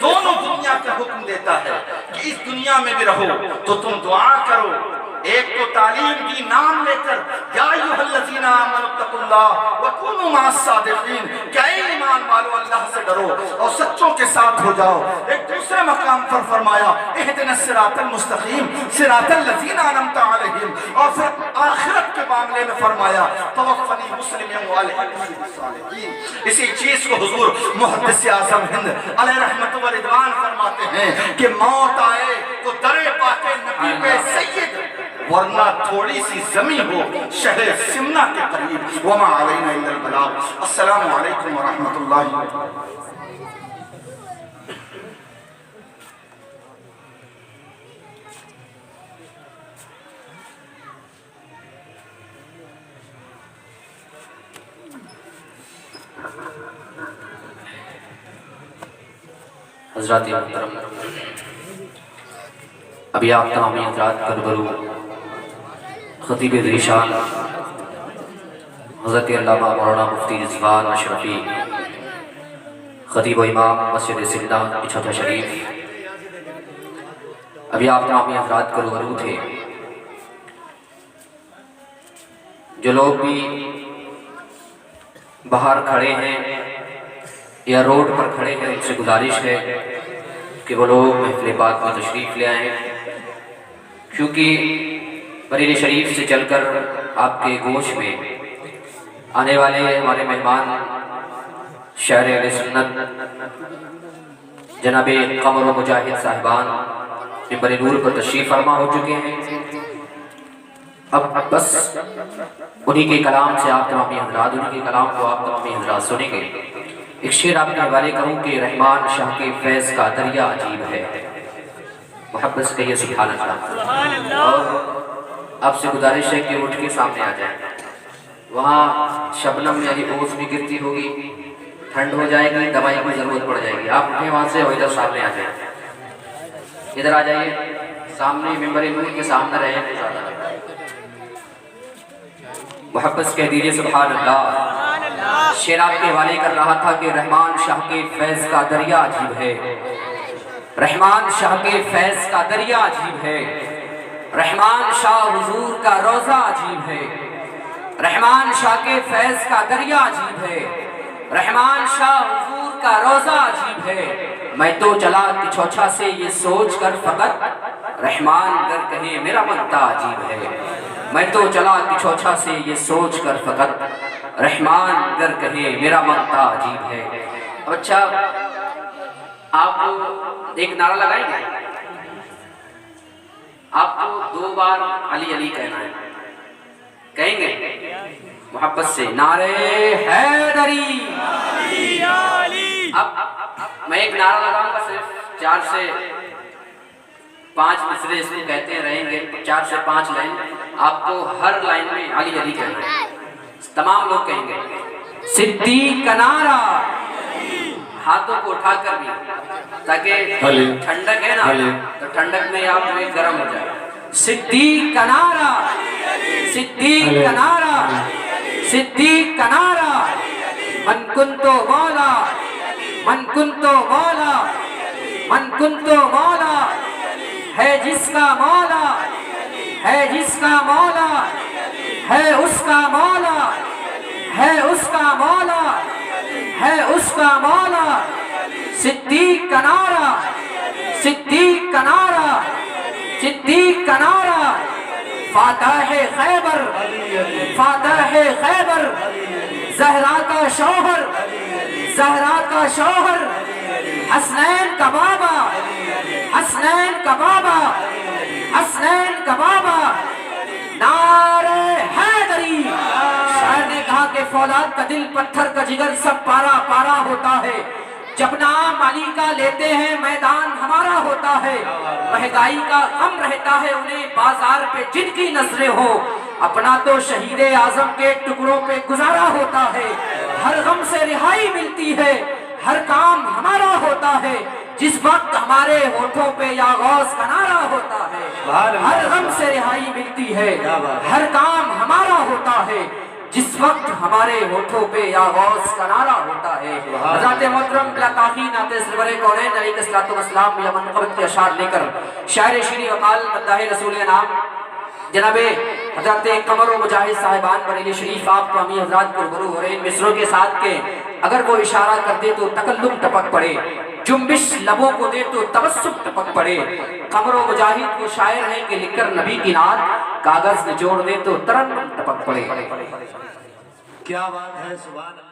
دونوں دنیا کا حکم دیتا ہے کہ اس دنیا میں بھی رہو تو تم دعا کرو، ایک تو تعلیم کی نام لے کر یا ایھا الذین آمنوا اتقوا اللہ وکونوا مع الصادقین، کہ اے ایمان والو اللہ سے ڈرو اور سچوں کے ساتھ ہو جاؤ۔ ایک دوسرے مقام پر فرمایا اہدنا الصراط المستقیم صراط الذین انعمت علیہم، اور پھر آخرت کے معاملے میں فرمایا توفنی مسلما والحقنی بالصالحین۔ اسی چیز کو حضور محدث اعظم ہند علیہ رحمت و رضوان فرماتے ہیں کہ موت آئے تو در پاک نبی پہ سید، ورنہ تھوڑی سی زمین ہو شہر سمنا کے قریب، وما علینا الا البلاغ۔ السلام علیکم ورحمۃ اللہ وبرکاتہ۔
حضرات محترم، ابھی آپ تمام حضرات کا روبرو خطیب ذیشان حضرت علامہ مولانا مفتی رضوان اشرفی خطیب و امام مسجد سندھ چھتہ شریف، ابھی آپ تمام حضرات کا روبرو تھے۔ جو لوگ بھی باہر کھڑے ہیں یا روڈ پر کھڑے ہیں، ان سے گزارش ہے کہ وہ لوگ محفل پاک میں تشریف لے آئیں، کیونکہ بریلی شریف سے چل کر آپ کے گوش میں آنے والے ہمارے مہمان شہر اہل سنت جناب قمر و مجاہد صاحبان منبر نور پر تشریف فرما ہو چکے ہیں۔ اب بس انہی کے کلام سے آپ تمامی حضرات، انہی کے کلام کو آپ تمامی حضرات سنیں گے۔ ایک شعر آپ کے حوالے کروں کہ رحمان شاہ کے فیض کا دریا عجیب ہے، محبت سے کہیے سبحان اللہ۔ اور آپ سے گزارش ہے کہ اٹھ کے سامنے آ جائیں، وہاں شبنم یعنی اوس بھی گرتی ہوگی، ٹھنڈ ہو جائے گی، دوائی کی ضرورت پڑ جائے گی، آپ اٹھیں وہاں سے اور ادھر سامنے آ جائیں، ادھر آ جائیے سامنے، منبر نور کے سامنے رہیں، محبت سے کہہ دیجیے سبحان اللہ۔ شعر آپ کے حوالے کر رہا تھا کہ رحمان شاہ کے فیض کا دریا عجیب ہے، رحمان شاہ کے فیض کا دریا عجیب ہے، رحمان شاہ حضور کا روضہ عجیب ہے، رحمان شاہ کے فیض کا دریا عجیب ہے، رحمان شاہ حضور کا روضہ عجیب ہے۔ میں تو چلا چھوچھا سے یہ سوچ کر فقط، رحمان گر کہیں میرا منتا عجیب ہے۔ میں تو چلا چھوچھا سے یہ سوچ کر فقط، رحمان گر کہے میرا منتا عجیب ہے۔ اب اچھا، آپ ایک نعرہ لگائیں گے، آپ کو 2 بار علی علی کہنا ہے، کہیں گے محبت سے نعرے حیدری۔ اب میں ایک نعرہ لگاؤں گا، صرف 4 سے 5 مصرے اس کو کہتے ہیں رہیں گے، 4 سے 5 لائن، آپ کو ہر لائن میں علی علی کہنا ہے، تمام لوگ کہیں گے صدیق کا نعرہ، ہاتھوں کو اٹھا کر بھی، تاکہ ٹھنڈک ہے نا تو ٹھنڈک میں آپ میں گرم ہو جائے۔ صدیق کا نعرہ، صدیق کا نعرہ، صدیق کا نعرہ، من کنتو مولا، من کنتو مولا، من کنتو مولا، ہے جس کا مولا، ہے جس کا مولا، ہے اس کا مولا، ہے اس کا مولا، ہے اس کا مولا۔ صدیق کا نعرہ، صدیق کا نعرہ، صدیق کا نعرہ، فاتح خیبر، فاتح خیبر، زہرا کا شوہر، زہرا کا شوہر، حسنین کا بابا، حسنین کا بابا، حسنین کا بابا، نعرہ حیدری۔ شاعر نے کہا کہ فولاد کا دل، پتھر کا جگر، سب پارا پارا ہوتا ہے، جب نام علی کا لیتے ہیں میدان ہمارا ہوتا ہے۔ مہنگائی کا غم رہتا ہے انہیں، بازار پہ جن کی نظریں ہو، اپنا تو شہید اعظم کے ٹکڑوں پہ گزارا ہوتا ہے۔ ہر غم سے رہائی ملتی ہے، ہر کام ہمارا ہوتا ہے، جس وقت ہمارے ہونٹوں پہ یا غوث کا نعرہ ہوتا ہے۔ ہر غم سے رہائی ملتی ہے، ہر کام ہمارا ہوتا ہے، جس وقت ہمارے ہونٹوں پہ یا غوث کا نعرہ ہوتا ہے۔ حضرات محترم بلا تاخیر نعت سرور کونین علیہ الصلوۃ والسلام یا منقبت کے اشعار لے کر شاعر شیریں وقال مداح رسول انعام جناب حضرت قمر و مجاہد صاحبان بریلی شریف آپ تمامی حضرات کو روبرو ہو رہے ہیں مصروں کے ساتھ کے اگر وہ اشارہ کر دے تو تکلم ٹپک پڑے، جنبش لبوں کو دے تو تبسم ٹپک پڑے۔ قمر و مجاہد وہ شاعر ہیں کہ لکھ کر نبی کی نعت کاغذ نچوڑ دے تو ترنم ٹپک پڑے۔
کیا بات ہے، سبحان اللہ۔